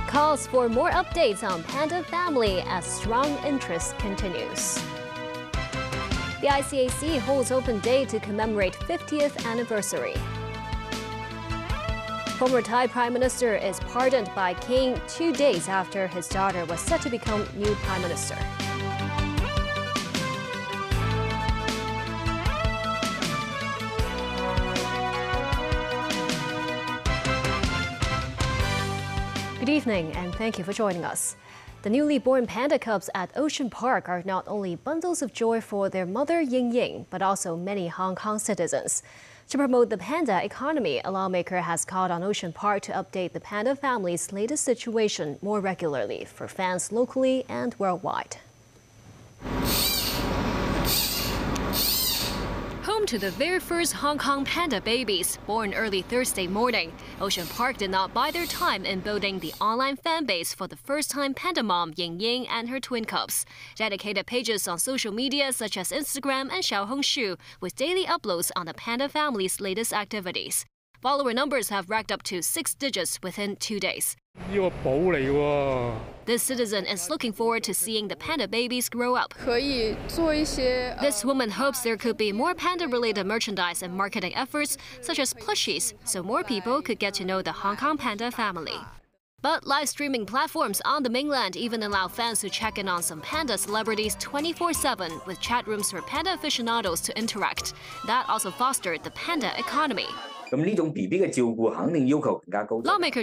Calls for more updates on panda family as strong interest continues. The ICAC holds open day to commemorate 50th anniversary. Former Thai Prime Minister is pardoned by King 2 days after his daughter was set to become new Prime Minister. Good evening, and thank you for joining us. The newly born panda cubs at Ocean Park are not only bundles of joy for their mother Ying Ying, but also many Hong Kong citizens. To promote the panda economy, a lawmaker has called on Ocean Park to update the panda family's latest situation more regularly for fans locally and worldwide. Home to the very first Hong Kong panda babies, born early Thursday morning, Ocean Park did not bide their time in building the online fan base for the first-time panda mom Ying Ying and her twin cubs. Dedicated pages on social media such as Instagram and Xiaohongshu, with daily uploads on the panda family's latest activities. Follower numbers have racked up to 6 digits within 2 days. This citizen is looking forward to seeing the panda babies grow up. This woman hopes there could be more panda-related merchandise and marketing efforts, such as plushies, so more people could get to know the Hong Kong panda family. But live streaming platforms on the mainland even allow fans to check in on some panda celebrities 24/7, with chat rooms for panda aficionados to interact. That also fostered the panda economy. Lawmaker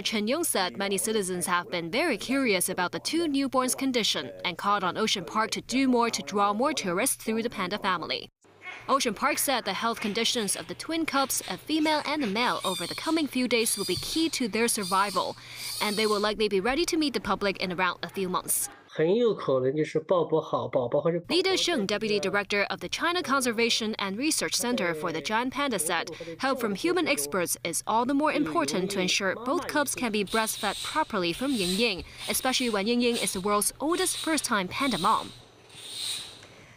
Chen Yong said many citizens have been very curious about the 2 newborns' condition and called on Ocean Park to do more to draw more tourists through the panda family. Ocean Park said the health conditions of the twin cubs, a female and a male, over the coming few days will be key to their survival, and they will likely be ready to meet the public in around a few months. Li Desheng, Deputy Director of the China Conservation and Research Center for the giant panda, said help from human experts is all the more important to ensure both cubs can be breastfed properly from Ying Ying, especially when Ying Ying is the world's oldest first-time panda mom.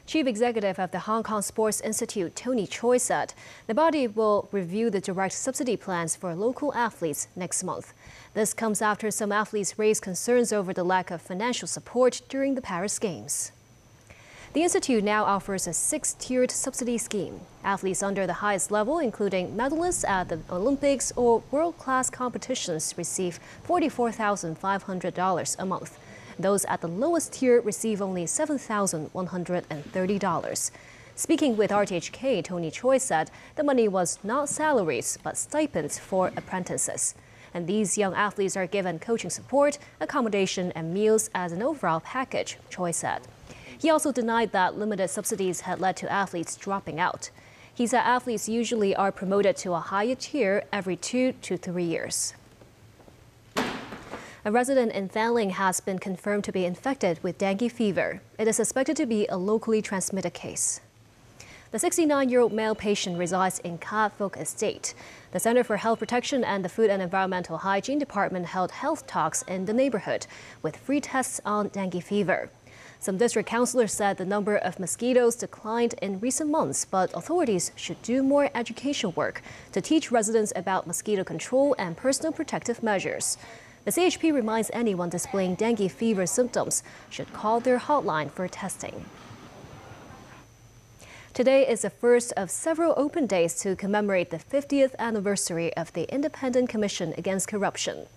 Chief Executive of the Hong Kong Sports Institute, Tony Choi, said the body will review the direct subsidy plans for local athletes next month. This comes after some athletes raised concerns over the lack of financial support during the Paris Games. The Institute now offers a 6-tiered subsidy scheme. Athletes under the highest level, including medalists at the Olympics or world-class competitions, receive $44,500 a month. Those at the lowest tier receive only $7,130. Speaking with RTHK, Tony Choi said the money was not salaries, but stipends for apprentices. And these young athletes are given coaching support, accommodation, and meals as an overall package, Choi said. He also denied that limited subsidies had led to athletes dropping out. He said athletes usually are promoted to a higher tier every 2 to 3 years. A resident in Fanling has been confirmed to be infected with dengue fever. It is suspected to be a locally transmitted case. The 69-year-old male patient resides in Ka Fook Estate. The Center for Health Protection and the Food and Environmental Hygiene Department held health talks in the neighborhood with free tests on dengue fever. Some district councillors said the number of mosquitoes declined in recent months, but authorities should do more education work to teach residents about mosquito control and personal protective measures. The CHP reminds anyone displaying dengue fever symptoms should call their hotline for testing. Today is the first of several open days to commemorate the 50th anniversary of the Independent Commission Against Corruption.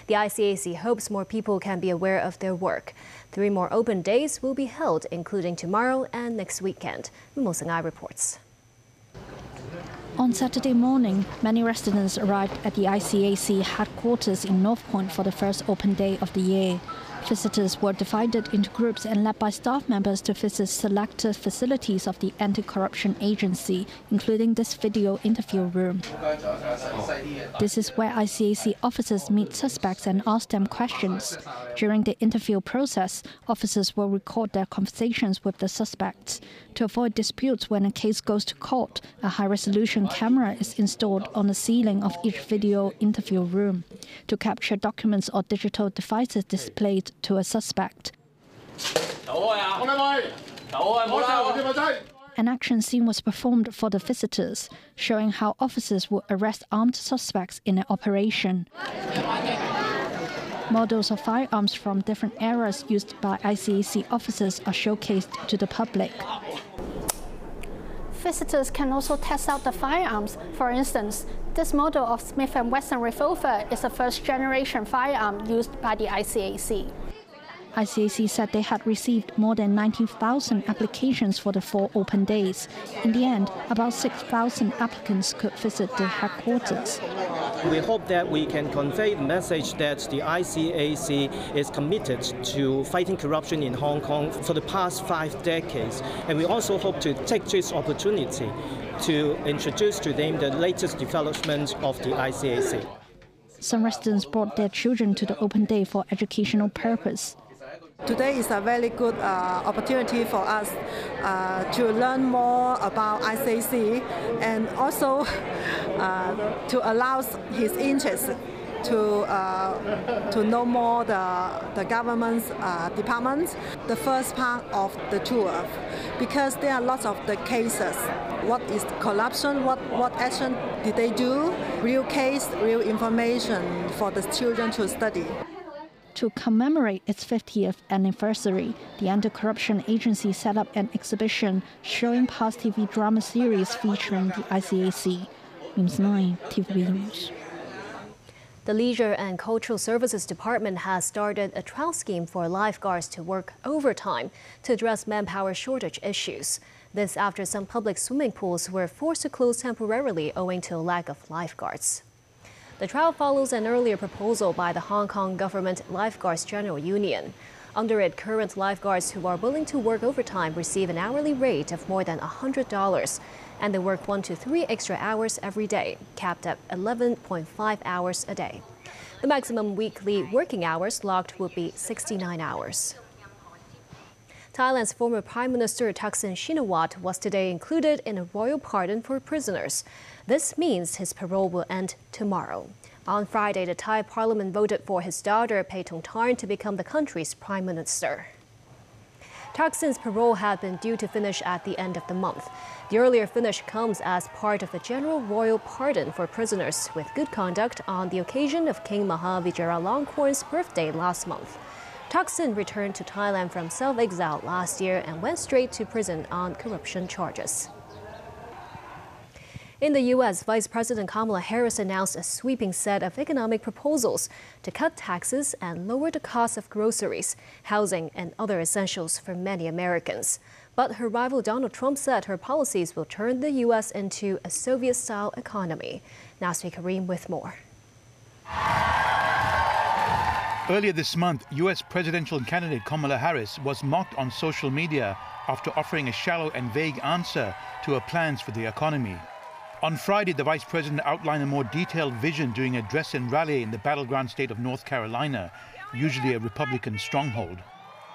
The ICAC hopes more people can be aware of their work. 3 more open days will be held, including tomorrow and next weekend. Mo Sang-ai reports. On Saturday morning, many residents arrived at the ICAC headquarters in North Point for the first open day of the year. Visitors were divided into groups and led by staff members to visit selected facilities of the anti-corruption agency, including this video interview room. This is where ICAC officers meet suspects and ask them questions. During the interview process, officers will record their conversations with the suspects. To avoid disputes when a case goes to court, a high-resolution camera is installed on the ceiling of each video interview room to capture documents or digital devices displayed to a suspect. An action scene was performed for the visitors, showing how officers would arrest armed suspects in an operation. Models of firearms from different eras used by ICAC officers are showcased to the public. Visitors can also test out the firearms. For instance, this model of Smith & Wesson revolver is a first-generation firearm used by the ICAC. ICAC said they had received more than 19,000 applications for the 4 open days. In the end, about 6,000 applicants could visit the headquarters. We hope that we can convey the message that the ICAC is committed to fighting corruption in Hong Kong for the past 5 decades. And we also hope to take this opportunity to introduce to them the latest developments of the ICAC. Some residents brought their children to the open day for educational purpose. Today is a very good opportunity for us to learn more about ICAC and also to allow his interest to know more the government's departments. The first part of the tour, because there are lots of the cases. What is corruption? What action did they do? Real case, real information for the children to study. To commemorate its 50th anniversary, the Anti-Corruption Agency set up an exhibition showing past TV drama series featuring the ICAC. News 9, TVB News. The Leisure and Cultural Services Department has started a trial scheme for lifeguards to work overtime to address manpower shortage issues. This after some public swimming pools were forced to close temporarily owing to a lack of lifeguards. The trial follows an earlier proposal by the Hong Kong Government Lifeguards General Union. Under it, current lifeguards who are willing to work overtime receive an hourly rate of more than $100, and they work 1 to 3 extra hours every day, capped at 11.5 hours a day. The maximum weekly working hours logged will be 69 hours. Thailand's former Prime Minister Thaksin Shinawatra was today included in a royal pardon for prisoners. This means his parole will end tomorrow. On Friday, the Thai parliament voted for his daughter, Paetongtarn, to become the country's prime minister. Thaksin's parole had been due to finish at the end of the month. The earlier finish comes as part of a general royal pardon for prisoners with good conduct on the occasion of King Maha Vajiralongkorn's birthday last month. Thaksin returned to Thailand from self-exile last year and went straight to prison on corruption charges. In the U.S., Vice President Kamala Harris announced a sweeping set of economic proposals to cut taxes and lower the cost of groceries, housing, and other essentials for many Americans. But her rival Donald Trump said her policies will turn the U.S. into a Soviet-style economy. Nasri Karim with more. Earlier this month, U.S. presidential candidate Kamala Harris was mocked on social media after offering a shallow and vague answer to her plans for the economy. On Friday, the vice president outlined a more detailed vision during a dress and rally in the battleground state of North Carolina, usually a Republican stronghold.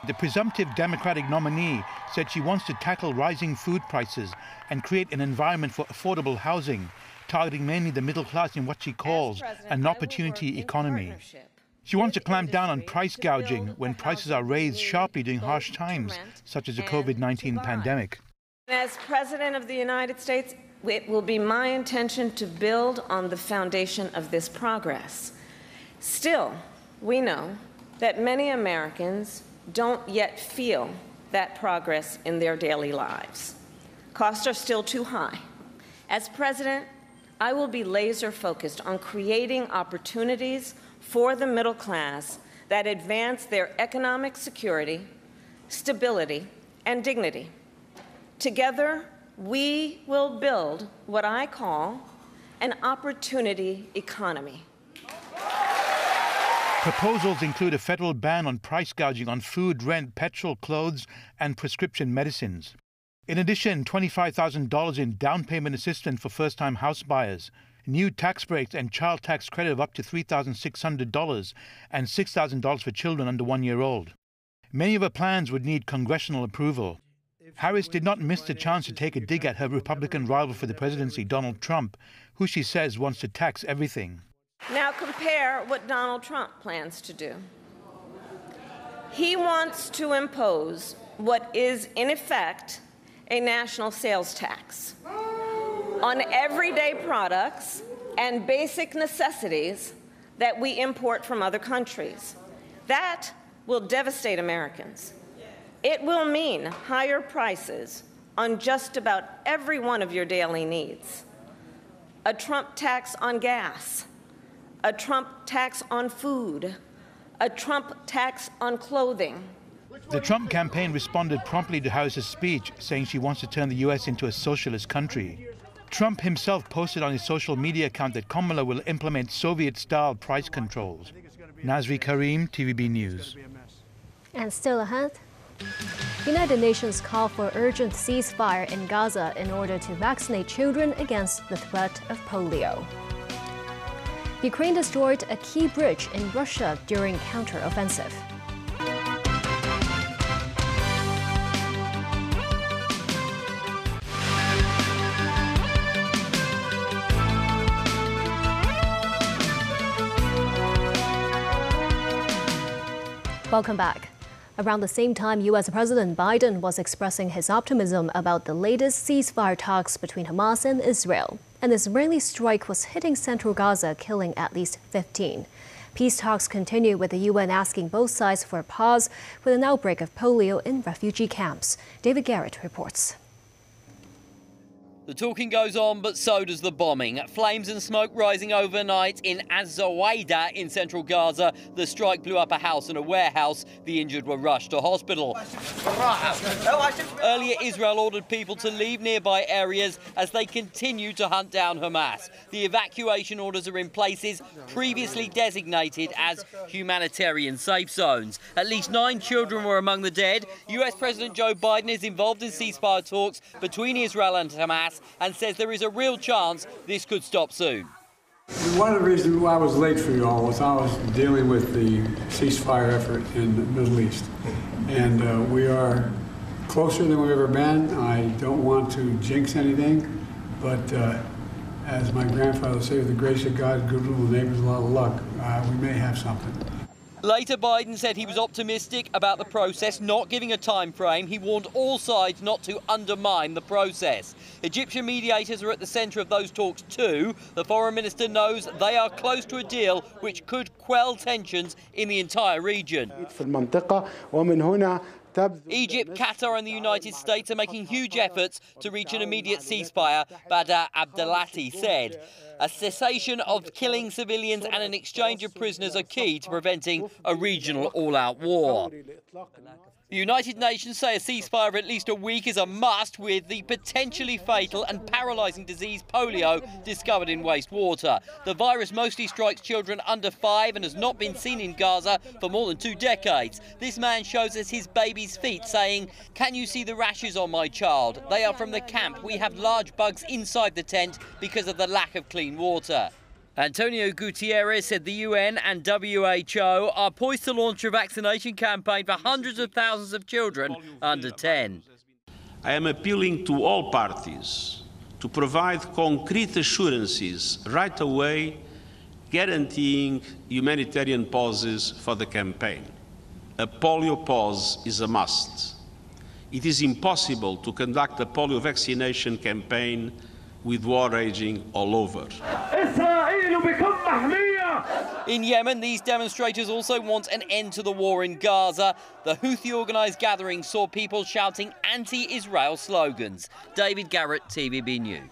The presumptive Democratic nominee said she wants to tackle rising food prices and create an environment for affordable housing, targeting mainly the middle class in what she calls an opportunity economy. She wants to clamp down on price gouging when prices are raised sharply during harsh times, such as the COVID-19 pandemic. As President of the United States, it will be my intention to build on the foundation of this progress. Still, we know that many Americans don't yet feel that progress in their daily lives. Costs are still too high. As President, I will be laser-focused on creating opportunities for the middle class that advance their economic security, stability, and dignity. Together, we will build what I call an opportunity economy. Proposals include a federal ban on price gouging on food, rent, petrol, clothes, and prescription medicines. In addition, $25,000 in down payment assistance for first-time house buyers, new tax breaks and child tax credit of up to $3,600 and $6,000 for children under 1 year old. Many of her plans would need congressional approval. Harris did not miss the chance to take a dig at her Republican rival for the presidency, Donald Trump, who she says wants to tax everything. Now compare what Donald Trump plans to do. He wants to impose what is, in effect, a national sales tax on everyday products and basic necessities that we import from other countries. That will devastate Americans. It will mean higher prices on just about every one of your daily needs. A Trump tax on gas, a Trump tax on food, a Trump tax on clothing. The Trump campaign responded promptly to Harris's speech, saying she wants to turn the U.S. into a socialist country. Trump himself posted on his social media account that Kamala will implement Soviet-style price controls. Nazri Karim, TVB News. And still ahead, United Nations call for urgent ceasefire in Gaza in order to vaccinate children against the threat of polio. Ukraine destroyed a key bridge in Russia during counteroffensive. Welcome back. Around the same time, U.S. President Biden was expressing his optimism about the latest ceasefire talks between Hamas and Israel. An Israeli strike was hitting central Gaza, killing at least 15. Peace talks continue with the UN asking both sides for a pause with an outbreak of polio in refugee camps. David Garrett reports. The talking goes on, but so does the bombing. Flames and smoke rising overnight in Az-Zawaida in central Gaza. The strike blew up a house and a warehouse. The injured were rushed to hospital. Earlier, Israel ordered people to leave nearby areas as they continue to hunt down Hamas. The evacuation orders are in places previously designated as humanitarian safe zones. At least 9 children were among the dead. US President Joe Biden is involved in ceasefire talks between Israel and Hamas and says there is a real chance this could stop soon. One of the reasons why I was late for you all was I was dealing with the ceasefire effort in the Middle East. And we are closer than we've ever been. I don't want to jinx anything, but as my grandfather said, with the grace of God, good little neighbors, a lot of luck, we may have something. Later, Biden said he was optimistic about the process, not giving a time frame. He warned all sides not to undermine the process. Egyptian mediators are at the centre of those talks too. The foreign minister knows they are close to a deal which could quell tensions in the entire region. Egypt, Qatar and the United States are making huge efforts to reach an immediate ceasefire, Badr Abdelati said. A cessation of killing civilians and an exchange of prisoners are key to preventing a regional all-out war. The United Nations say a ceasefire of at least a week is a must, with the potentially fatal and paralysing disease polio discovered in wastewater. The virus mostly strikes children under 5 and has not been seen in Gaza for more than 2 decades. This man shows us his baby's feet, saying, "Can you see the rashes on my child? They are from the camp. We have large bugs inside the tent because of the lack of clean water." Antonio Guterres said the UN and WHO are poised to launch a vaccination campaign for hundreds of thousands of children under 10. I am appealing to all parties to provide concrete assurances right away, guaranteeing humanitarian pauses for the campaign. A polio pause is a must. It is impossible to conduct a polio vaccination campaign with war raging all over. In Yemen, these demonstrators also want an end to the war in Gaza. The Houthi-organised gathering saw people shouting anti-Israel slogans. David Garrett, TVB News.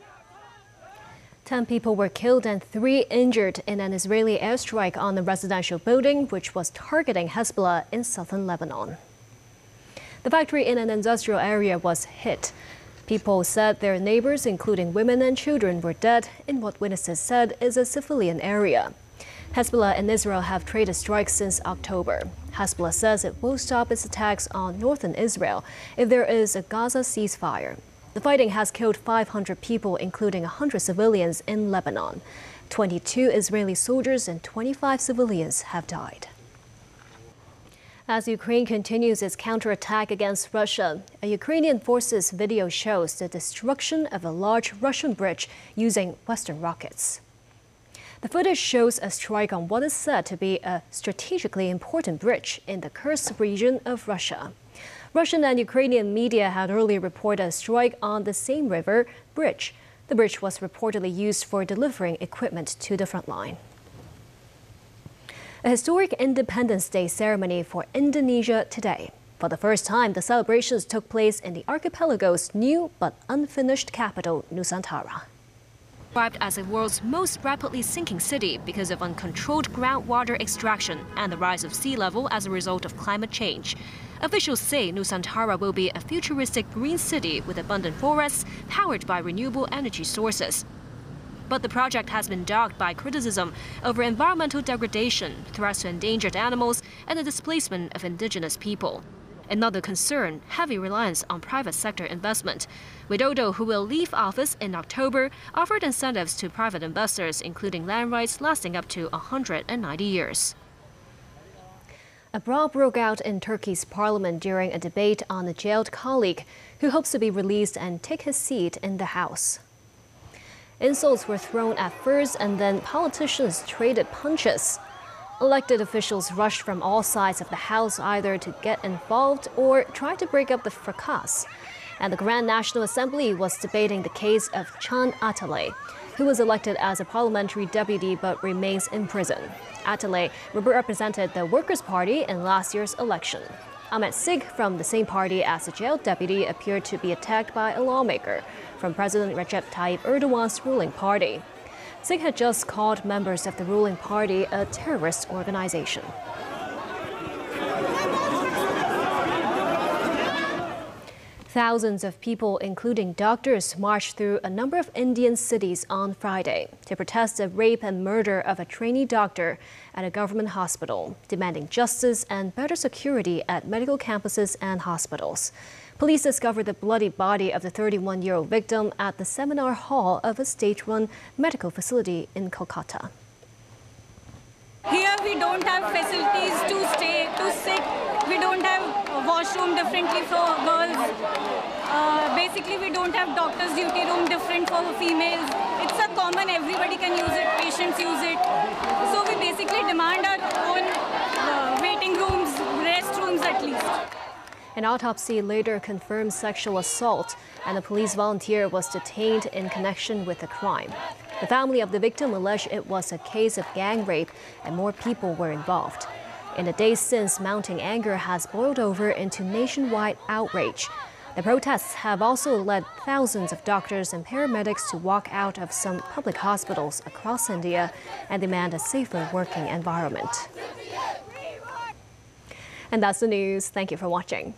10 people were killed and 3 injured in an Israeli airstrike on a residential building which was targeting Hezbollah in southern Lebanon. The factory in an industrial area was hit. People said their neighbors, including women and children, were dead in what witnesses said is a civilian area. Hezbollah and Israel have traded strikes since October. Hezbollah says it will stop its attacks on northern Israel if there is a Gaza ceasefire. The fighting has killed 500 people, including 100 civilians in Lebanon. 22 Israeli soldiers and 25 civilians have died. As Ukraine continues its counterattack against Russia, a Ukrainian forces video shows the destruction of a large Russian bridge using Western rockets. The footage shows a strike on what is said to be a strategically important bridge in the Kursk region of Russia. Russian and Ukrainian media had earlier reported a strike on the same river bridge. The bridge was reportedly used for delivering equipment to the front line. A historic Independence Day ceremony for Indonesia today. For the first time, the celebrations took place in the archipelago's new but unfinished capital, Nusantara. Described as the world's most rapidly sinking city because of uncontrolled groundwater extraction and the rise of sea level as a result of climate change. Officials say Nusantara will be a futuristic green city with abundant forests powered by renewable energy sources. But the project has been dogged by criticism over environmental degradation, threats to endangered animals, and the displacement of indigenous people. Another concern, heavy reliance on private sector investment. Widodo, who will leave office in October, offered incentives to private investors, including land rights lasting up to 190 years. A brawl broke out in Turkey's parliament during a debate on a jailed colleague who hopes to be released and take his seat in the House. Insults were thrown at first, and then politicians traded punches. Elected officials rushed from all sides of the House either to get involved or try to break up the fracas. And the Grand National Assembly was debating the case of Can Atalay, who was elected as a parliamentary deputy but remains in prison. Atalay represented the Workers' Party in last year's election. Ahmet Sig, from the same party as the jailed deputy, appeared to be attacked by a lawmaker from President Recep Tayyip Erdogan's ruling party. Sig had just called members of the ruling party a terrorist organization. Thousands of people, including doctors, marched through a number of Indian cities on Friday to protest the rape and murder of a trainee doctor at a government hospital, demanding justice and better security at medical campuses and hospitals. Police discovered the bloody body of the 31-year-old victim at the seminar hall of a state-run medical facility in Kolkata. Here we don't have facilities to sit. We don't have a washroom differently for girls. Basically, we don't have doctor's duty room different for females. It's a common, everybody can use it, patients use it. So we basically demand our own waiting rooms, restrooms at least. An autopsy later confirmed sexual assault, and a police volunteer was detained in connection with the crime. The family of the victim alleged it was a case of gang rape and more people were involved. In the days since, mounting anger has boiled over into nationwide outrage. The protests have also led thousands of doctors and paramedics to walk out of some public hospitals across India and demand a safer working environment. And that's the news. Thank you for watching.